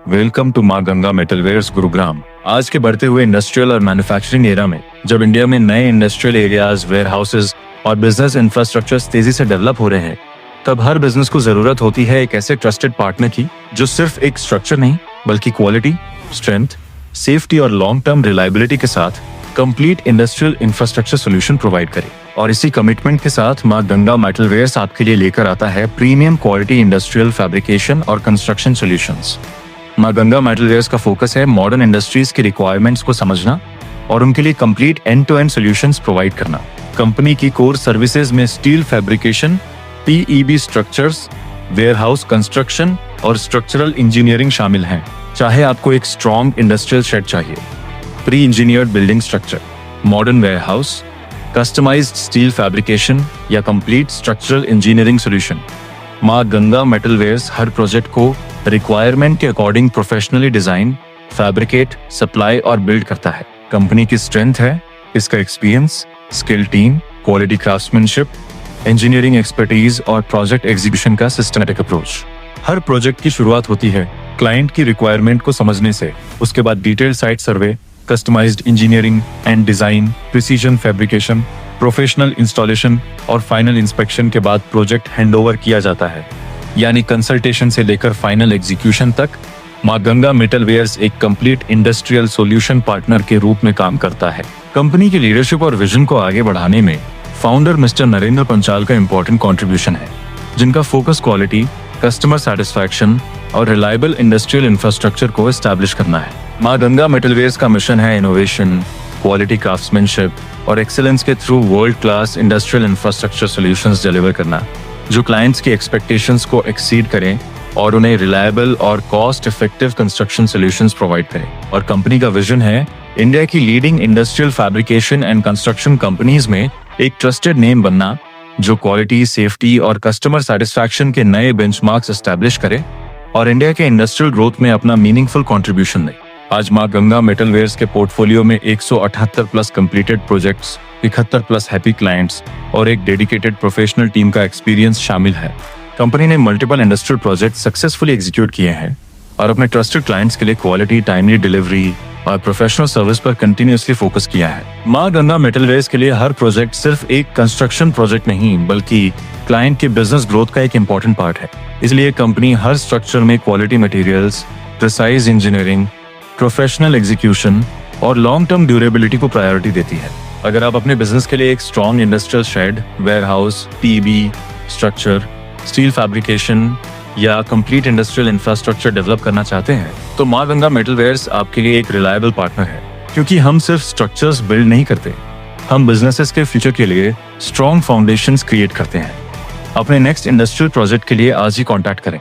Welcome to माँ गंगा मेटलवेयर्स गुरुग्राम। आज के बढ़ते हुए इंडस्ट्रियल और मैन्युफैक्चरिंग एरा में जब इंडिया में नए इंडस्ट्रियल एरियाज, वेयर हाउसेज और बिजनेस इंफ्रास्ट्रक्चर तेजी से डेवलप हो रहे हैं, तब हर बिजनेस को जरूरत होती है एक ऐसे ट्रस्टेड पार्टनर की जो सिर्फ एक स्ट्रक्चर नहीं बल्कि क्वालिटी, स्ट्रेंथ, सेफ्टी और लॉन्ग टर्म रिलायबिलिटी के साथ complete industrial infrastructure solution provide करे। और इसी कमिटमेंट के साथ माँ गंगा मेटलवेयर्स आपके लिए लेकर आता है प्रीमियम क्वालिटी इंडस्ट्रियल फैब्रिकेशन और कंस्ट्रक्शन सॉल्यूशंस। माँ गंगा मेटलवेयर्स का फोकस है मॉडर्न इंडस्ट्रीज की रिक्वायरमेंट्स को समझना और उनके लिए complete end to end solutions provide करना। कंपनी की कोर सर्विसेज में steel fabrication, PEB structures, warehouse construction और स्ट्रक्चरल इंजीनियरिंग शामिल हैं। चाहे आपको एक स्ट्रॉन्ग इंडस्ट्रियल शेड चाहिए, pre engineered building structure, modern warehouse, customized steel fabrication या complete structural engineering solution, Maa Ganga Metalwares हर प्रोजेक्ट को रिक्वायरमेंट के according professionally design, fabricate, supply और बिल्ड करता है। कंपनी की स्ट्रेंथ है इसका experience, skill team, quality craftsmanship, engineering expertise और प्रोजेक्ट एग्जीक्यूशन का सिस्टमैटिक अप्रोच। हर प्रोजेक्ट की शुरुआत होती है क्लाइंट की रिक्वायरमेंट को समझने से। उसके बाद detail site survey, customized engineering and design, precision fabrication, professional installation और फाइनल इंस्पेक्शन के बाद प्रोजेक्ट हैंडओवर किया जाता है। यानी कंसल्टेशन से लेकर फाइनल एग्जीक्यूशन तक माँ गंगा मेटलवेयर्स एक कंप्लीट इंडस्ट्रियल सॉल्यूशन पार्टनर के रूप में काम करता है। कंपनी की लीडरशिप और विजन को आगे बढ़ाने में फाउंडर मिस्टर नरेंद्र पंचाल का इंपॉर्टेंट कंट्रीब्यूशन है, जिनका फोकस क्वालिटी, कस्टमर सेटिस्फैक्शन और रिलायबल इंडस्ट्रियल इंफ्रास्ट्रक्चर को एस्टैब्लिश करना है। माँ गंगा मेटलवेयर्स का मिशन है इनोवेशन, क्वालिटी क्राफ्ट्समैनशिप और एक्सीलेंस के through world class industrial infrastructure solutions deliver करना, जो क्लाइंट्स की एक्सपेक्टेशंस को एक्सीड करें और उन्हें रिलायबल और cost effective construction solutions provide करें। और कंपनी का विजन है इंडिया की leading industrial fabrication and construction companies में एक ट्रस्टेड नेम बनना, जो क्वालिटी, सेफ्टी और कस्टमर सेटिस्फैक्शन के नए बेंचमार्क्स एस्टैब्लिश करे और इंडिया के इंडस्ट्रियल ग्रोथ में अपना मीनिंगफुल कंट्रीब्यूशन दे। आज माँ गंगा मेटलवेयर्स के पोर्टफोलियो में 178 plus completed projects, 71 plus happy clients और एक डेडिकेटेड प्रोफेशनल टीम का एक्सपीरियंस शामिल है। कंपनी ने multiple industrial project successfully execute किए हैं और अपने ट्रस्टेड क्लाइंट्स के लिए क्वालिटी, टाइमली डिलीवरी और प्रोफेशनल सर्विस पर कंटिन्यूअसली फोकस किया है। माँ गंगा मेटलवेयर्स के लिए हर प्रोजेक्ट सिर्फ एक कंस्ट्रक्शन प्रोजेक्ट नहीं बल्कि क्लाइंट के बिजनेस ग्रोथ का एक इंपॉर्टेंट पार्ट है। इसलिए कंपनी हर स्ट्रक्चर में quality materials, precise engineering, professional execution और लॉन्ग टर्म ड्यूरेबिलिटी को प्रायोरिटी देती है। अगर आप अपने बिजनेस के लिए एक strong industrial shed, warehouse, PB structure, steel fabrication या कंप्लीट इंडस्ट्रियल इंफ्रास्ट्रक्चर डेवलप करना चाहते हैं, तो माँ गंगा मेटलवेयर्स आपके लिए एक रिलायबल पार्टनर है। क्योंकि हम सिर्फ स्ट्रक्चर्स बिल्ड नहीं करते, हम बिजनेसेस के फ्यूचर के लिए स्ट्रॉन्ग फाउंडेशंस क्रिएट करते हैं। अपने नेक्स्ट इंडस्ट्रियल प्रोजेक्ट के लिए आज ही कॉन्टैक्ट करें।